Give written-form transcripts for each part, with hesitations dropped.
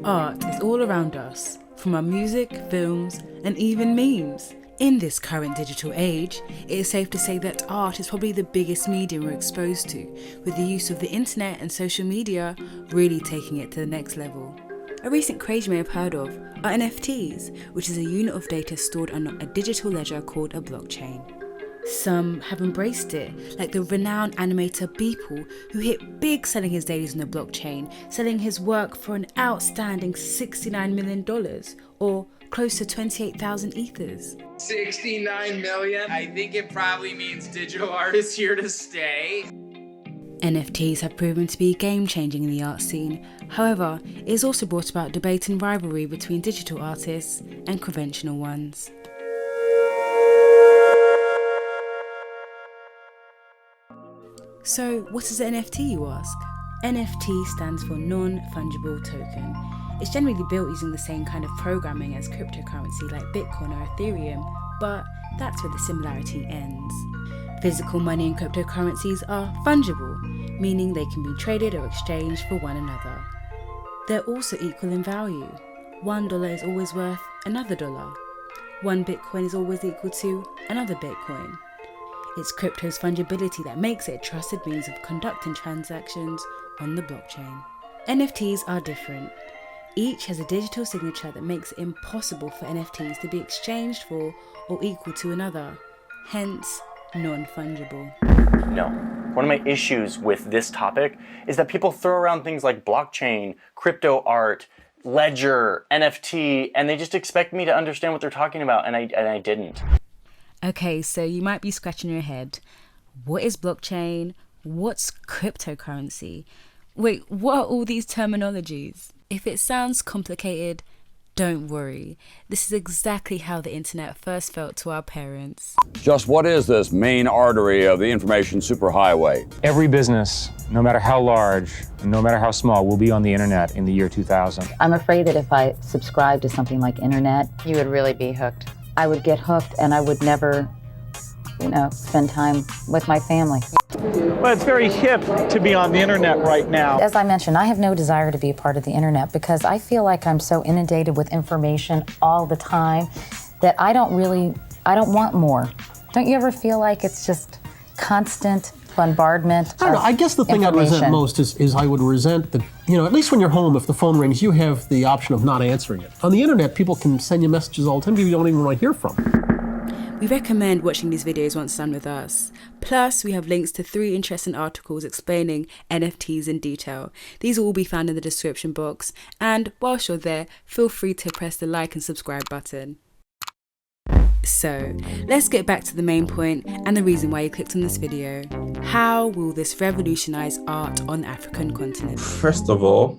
Art is all around us, from our music, films, and even memes. In this current digital age, it is safe to say that art is probably the biggest medium we're exposed to, with the use of the internet and social media really taking it to the next level. A recent craze you may have heard of are NFTs, which is a unit of data stored on a digital ledger called a blockchain. Some have embraced it, like the renowned animator Beeple, who hit big selling his dailies on the blockchain, selling his work for an outstanding $69 million, or close to 28,000 ethers. 69 million? I think it probably means digital art is here to stay. NFTs have proven to be game-changing in the art scene. However, it has also brought about debate and rivalry between digital artists and conventional ones. So, what is an NFT, you ask? NFT stands for non-fungible token. It's generally built using the same kind of programming as cryptocurrency like Bitcoin or Ethereum, but that's where the similarity ends. Physical money and cryptocurrencies are fungible, meaning they can be traded or exchanged for one another. They're also equal in value. $1 is always worth another dollar. One Bitcoin is always equal to another Bitcoin. It's crypto's fungibility that makes it a trusted means of conducting transactions on the blockchain. NFTs are different. Each has a digital signature that makes it impossible for NFTs to be exchanged for or equal to another, hence non-fungible. No. One of my issues with this topic is that people throw around things like blockchain, crypto art, ledger, NFT, and they just expect me to understand what they're talking about, and I didn't. Okay, so you might be scratching your head. What is blockchain? What's cryptocurrency? Wait, what are all these terminologies? If it sounds complicated, don't worry. This is exactly how the internet first felt to our parents. Just what is this main artery of the information superhighway? Every business, no matter how large, and no matter how small, will be on the internet in the year 2000. I'm afraid that if I subscribe to something like internet, you would really be hooked. I would get hooked and I would never, spend time with my family. Well, it's very hip to be on the internet right now. As I mentioned, I have no desire to be a part of the internet because I feel like I'm so inundated with information all the time that I don't want more. Don't you ever feel like it's just constant bombardment? I don't know. I guess the thing I'd resent most is I would resent that, at least when you're home, if the phone rings, you have the option of not answering it. On the internet, people can send you messages all the time people you don't even want to hear from. We recommend watching these videos once done with us. Plus, we have links to 3 interesting articles explaining NFTs in detail. These will all be found in the description box. And whilst you're there, feel free to press the like and subscribe button. So, let's get back to the main point and the reason why you clicked on this video. How will this revolutionize art on the African continent? First of all,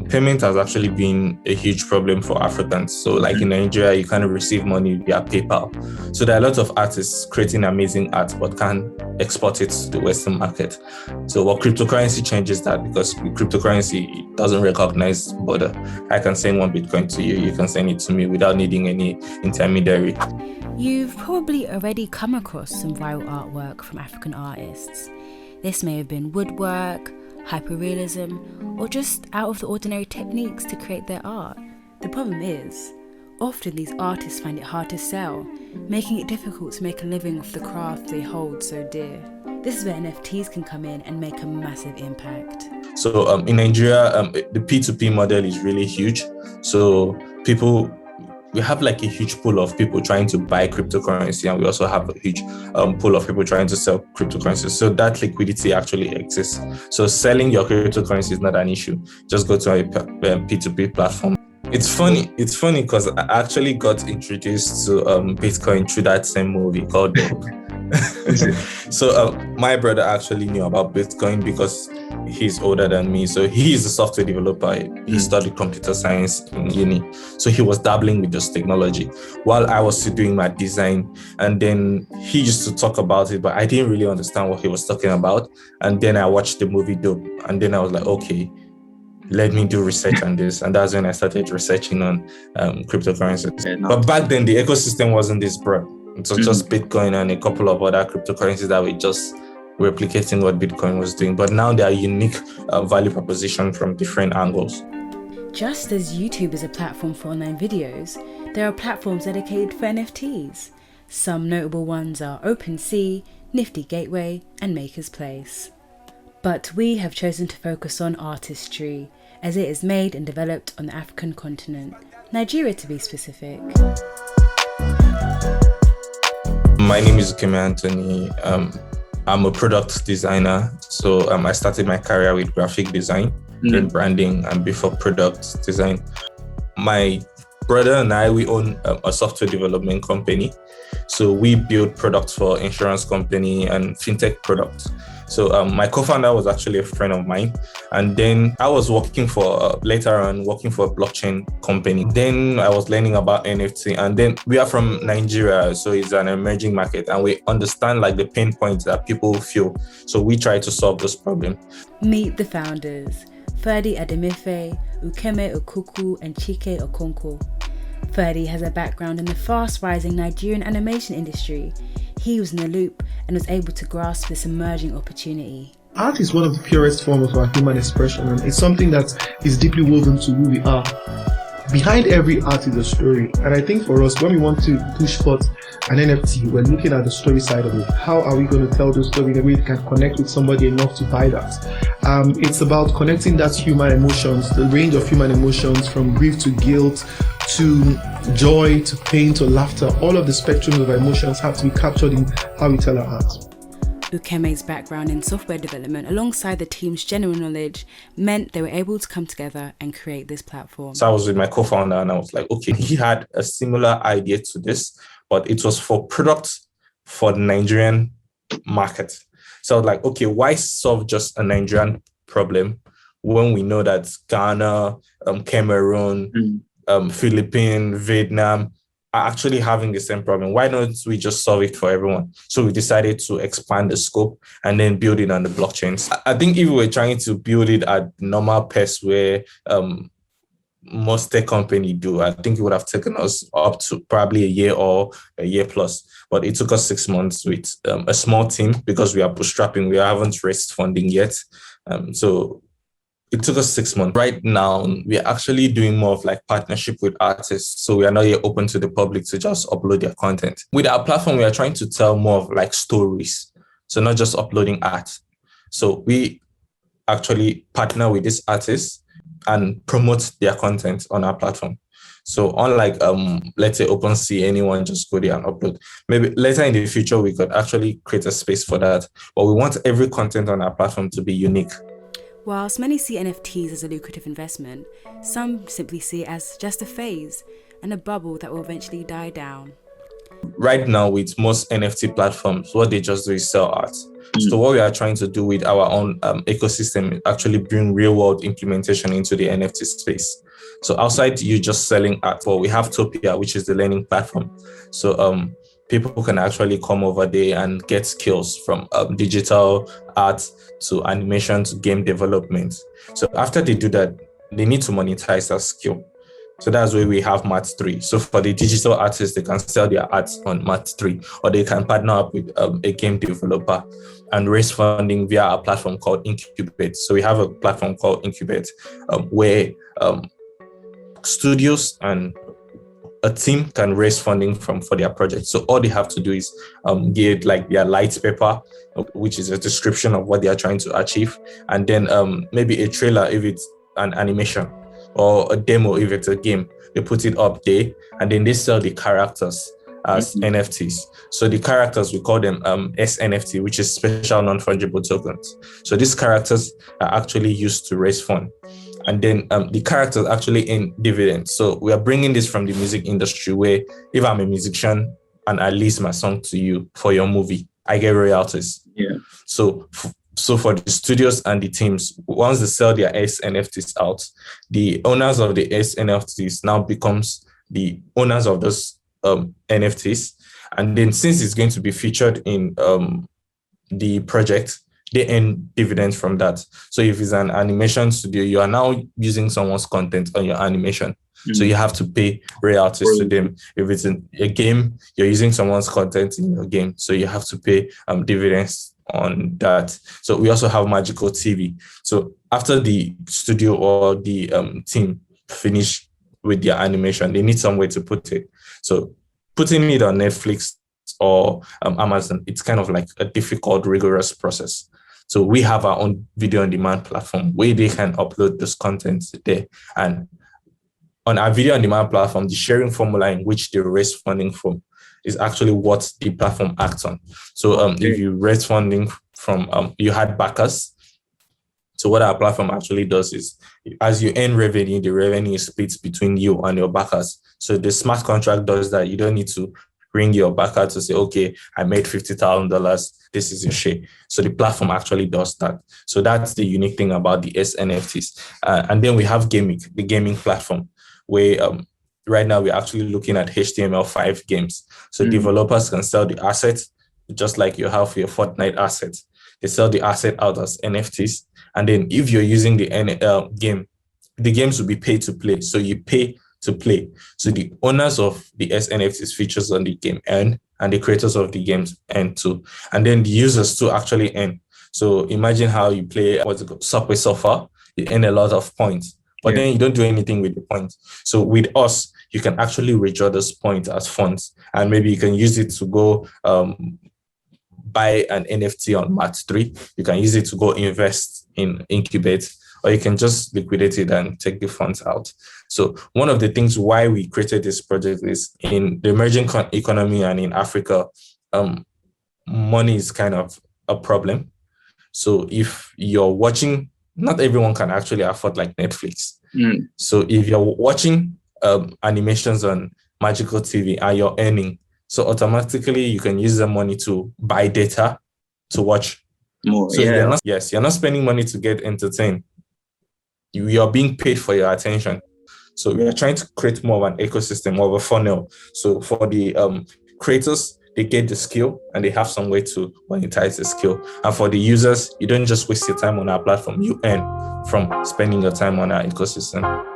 payment has actually been a huge problem for Africans. So like in Nigeria, you kind of receive money via PayPal. So there are a lot of artists creating amazing art, but can't export it to the Western market. So what cryptocurrency changes that, because cryptocurrency doesn't recognize border. I can send 1 Bitcoin to you, you can send it to me without needing any intermediary. You've probably already come across some viral artwork from African artists. This may have been woodwork, hyperrealism, or just out of the ordinary techniques to create their art. The problem is, often these artists find it hard to sell, making it difficult to make a living off the craft they hold so dear. This is where NFTs can come in and make a massive impact. So in Nigeria, the P2P model is really huge. So we have like a huge pool of people trying to buy cryptocurrency, and we also have a huge pool of people trying to sell cryptocurrency. So that liquidity actually exists. So selling your cryptocurrency is not an issue. Just go to a P2P platform. It's funny because I actually got introduced to Bitcoin through that same movie called Dope. So my brother actually knew about Bitcoin because he's older than me. So he is a software developer. He studied computer science in uni. So he was dabbling with this technology while I was still doing my design. And then he used to talk about it, but I didn't really understand what he was talking about. And then I watched the movie Dope. And then I was like, okay, let me do research on this. And that's when I started researching on cryptocurrencies. But back then, the ecosystem wasn't this broad. It was just Bitcoin and a couple of other cryptocurrencies that were just replicating what Bitcoin was doing. But now they are unique value proposition from different angles. Just as YouTube is a platform for online videos, there are platforms dedicated for NFTs. Some notable ones are OpenSea, Nifty Gateway, and Maker's Place. But we have chosen to focus on artistry, as it is made and developed on the African continent, Nigeria to be specific. My name is Kayi Anthony. I'm a product designer. So I started my career with graphic design, then branding, and before product design. My brother and I, we own a software development company. So we build products for insurance company and fintech products. So my co-founder was actually a friend of mine. And then I was working for a blockchain company. Then I was learning about NFT. And then we are from Nigeria, so it's an emerging market. And we understand like the pain points that people feel. So we try to solve this problem. Meet the founders, Ferdy Ademife, Ukeme Okuku, and Chike Okonkwo. Ferdy has a background in the fast-rising Nigerian animation industry. He was in the loop and was able to grasp this emerging opportunity. Art is one of the purest forms of our human expression, and it's something that is deeply woven to who we are. Behind every art is a story, and I think for us, when we want to push forth an NFT, we're looking at the story side of it. How are we going to tell the story in a way that can connect with somebody enough to buy that? It's about connecting that human emotions, the range of human emotions from grief to guilt, to joy, to pain, to laughter. All of the spectrums of emotions have to be captured in how we tell our art. Ukeme's background in software development alongside the team's general knowledge meant they were able to come together and create this platform. So I was with my co-founder and I was like, okay, he had a similar idea to this, but it was for products for the Nigerian market. So I was like, okay, why solve just a Nigerian problem when we know that Ghana, Cameroon, Philippines, Vietnam are actually having the same problem? Why don't we just solve it for everyone? So we decided to expand the scope and then build it on the blockchains. I think if we were trying to build it at normal pace where most tech companies do, I think it would have taken us up to probably a year or a year plus. But it took us 6 months with a small team because we are bootstrapping. We haven't raised funding yet. So it took us 6 months. Right now, we are actually doing more of like partnership with artists. So we are not yet open to the public to just upload their content. With our platform, we are trying to tell more of like stories. So not just uploading art. So we actually partner with these artists and promote their content on our platform. So unlike, let's say OpenSea, anyone just go there and upload. Maybe later in the future, we could actually create a space for that. But we want every content on our platform to be unique. Whilst many see NFTs as a lucrative investment, some simply see it as just a phase and a bubble that will eventually die down. Right now, with most NFT platforms, what they just do is sell art. So what we are trying to do with our own ecosystem is actually bring real-world implementation into the NFT space. So outside you just selling art, well, we have Topia, which is the learning platform. So people can actually come over there and get skills from digital art to animation to game development. So after they do that, they need to monetize that skill. So that's where we have Mat3. So for the digital artists, they can sell their art on Mat3, or they can partner up with a game developer and raise funding via a platform called Incubate. So we have a platform called Incubate where studios and a team can raise funding for their project. So all they have to do is get like their light paper, which is a description of what they are trying to achieve, and then maybe a trailer if it's an animation, or a demo if it's a game. They put it up there and then they sell the characters as NFTs. So the characters, we call them SNFT, which is special non-fungible tokens. So these characters are actually used to raise funds. And then the characters actually earn dividends. So we are bringing this from the music industry where if I'm a musician and I lease my song to you for your movie, I get royalties. Yeah. So for the studios and the teams, once they sell their SNFTs out, the owners of the SNFTs now becomes the owners of those NFTs. And then since it's going to be featured in the project, they earn dividends from that. So if it's an animation studio, you are now using someone's content on your animation. So you have to pay royalties to them. If it's a game, you're using someone's content in your game. So you have to pay dividends on that. So we also have Magical TV. So after the studio or the team finish with their animation. They need somewhere to put it. So putting it on Netflix or Amazon, it's kind of like a difficult, rigorous process. So we have our own video on demand platform where they can upload this content there. And on our video on demand platform, the sharing formula in which they raise funding from is actually what the platform acts on. So if you raise funding from, you had backers. So what our platform actually does is, as you earn revenue, the revenue is split between you and your backers. So the smart contract does that. You don't need to ring your backer to say, okay, I made $50,000. This is your share. So the platform actually does that. So that's the unique thing about the NFTs. And then we have Gaming, the gaming platform, where right now we're actually looking at HTML5 games. So developers can sell the asset, just like you have your Fortnite asset. They sell the asset out as NFTs. And then if you're using the game, the games will be pay to play. So you pay to play. So the owners of the NFTs features on the game earn, and the creators of the games earn too. And then the users too actually earn. So imagine how you play, Subway Surfer, you earn a lot of points, but then you don't do anything with the points. So with us, you can actually withdraw those points as funds, and maybe you can use it to go buy an NFT on Mat3. You can use it to go invest in Incubate, or you can just liquidate it and take the funds out. So one of the things why we created this project is, in the emerging economy and in Africa, money is kind of a problem. So if you're watching, not everyone can actually afford like Netflix. So if you're watching animations on Magical TV and you're earning, so automatically you can use the money to buy data to watch more. So you're not spending money to get entertained. You're being paid for your attention. So we are trying to create more of an ecosystem, more of a funnel. So for the creators, they get the skill and they have some way to monetize the skill. And for the users, you don't just waste your time on our platform. You earn from spending your time on our ecosystem.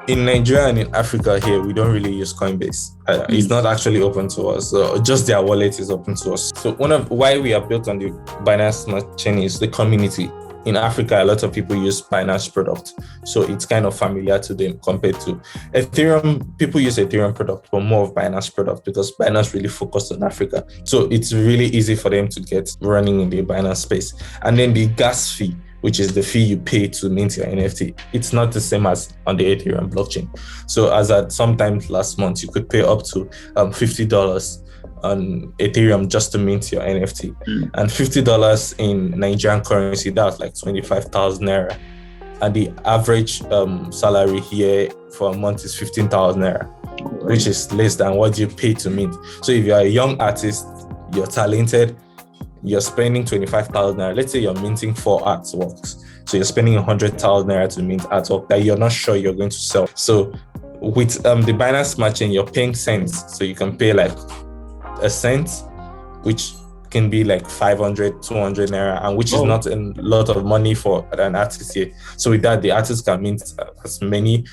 In Nigeria and in Africa here, we don't really use Coinbase. It's not actually open to us. Just their wallet is open to us. So one of why we are built on the Binance Smart Chain is the community. In Africa, a lot of people use Binance product. So it's kind of familiar to them compared to Ethereum. People use Ethereum product, but more of Binance product because Binance really focused on Africa. So it's really easy for them to get running in the Binance space. And then the gas fee, which is the fee you pay to mint your NFT. It's not the same as on the Ethereum blockchain. So as at sometimes last month, you could pay up to $50 on Ethereum just to mint your NFT. And $50 in Nigerian currency, that's like 25,000 naira. And the average salary here for a month is 15,000 naira, which is less than what you pay to mint. So if you're a young artist, you're talented, you're spending 25,000 naira. Let's say you're minting 4 artworks. So you're spending 100,000 naira to mint artwork that you're not sure you're going to sell. So with the Binance Smart Chain, you're paying cents. So you can pay like a cent, which can be like 500, 200 naira, and which is not a lot of money for an artist here. So with that, the artist can mint as many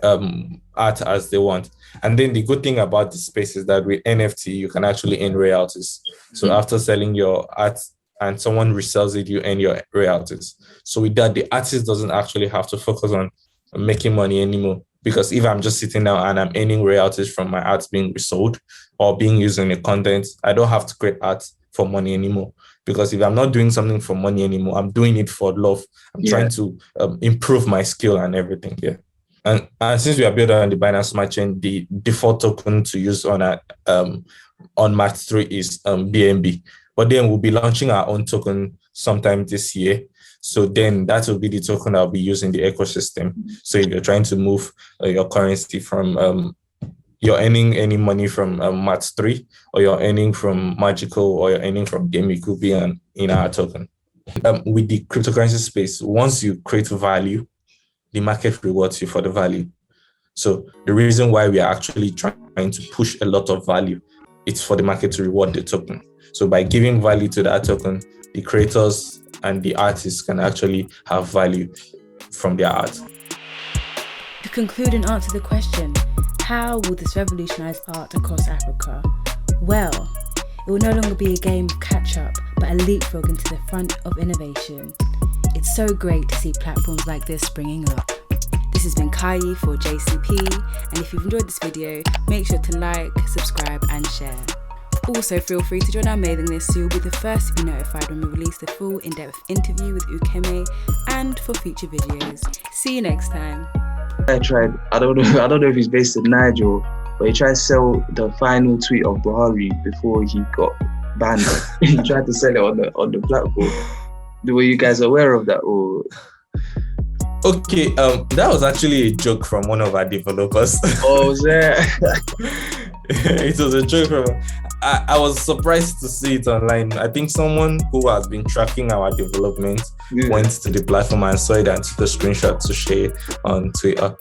art as they want. And then the good thing about the space is that with NFT, you can actually earn royalties. So after selling your art and someone resells it, you earn your royalties. So with that, the artist doesn't actually have to focus on making money anymore. Because if I'm just sitting down and I'm earning royalties from my art being resold or being used in the content, I don't have to create art for money anymore. Because if I'm not doing something for money anymore, I'm doing it for love. I'm trying to improve my skill and everything. And since we are built on the Binance Smart Chain, the default token to use on Mat3 is BNB. But then we'll be launching our own token sometime this year. So then that will be the token I'll be using the ecosystem. So if you're trying to move your currency from, you're earning any money from Mat3, or you're earning from Magical, or you're earning from Game, it could be in our token. With the cryptocurrency space, once you create value, the market rewards you for the value. So the reason why we are actually trying to push a lot of value, it's for the market to reward the token. So by giving value to that token, the creators and the artists can actually have value from their art. To conclude and answer the question, how will this revolutionize art across Africa? Well, it will no longer be a game of catch-up, but a leapfrog into the front of innovation. It's so great to see platforms like this springing up. This has been Kayi for JACP, and if you've enjoyed this video, make sure to like, subscribe and share. Also, feel free to join our mailing list so you'll be the first to be notified when we release the full in-depth interview with Ukeme and for future videos. See you next time. I don't know if he's based in Niger, but he tried to sell the final tweet of Buhari before he got banned. He tried to sell it on the platform. Were you guys aware of that? Or Okay, that was actually a joke from one of our developers. Oh, was there? It was a joke from. I was surprised to see it online. I think someone who has been tracking our development went to the platform and saw it and took a screenshot to share on Twitter.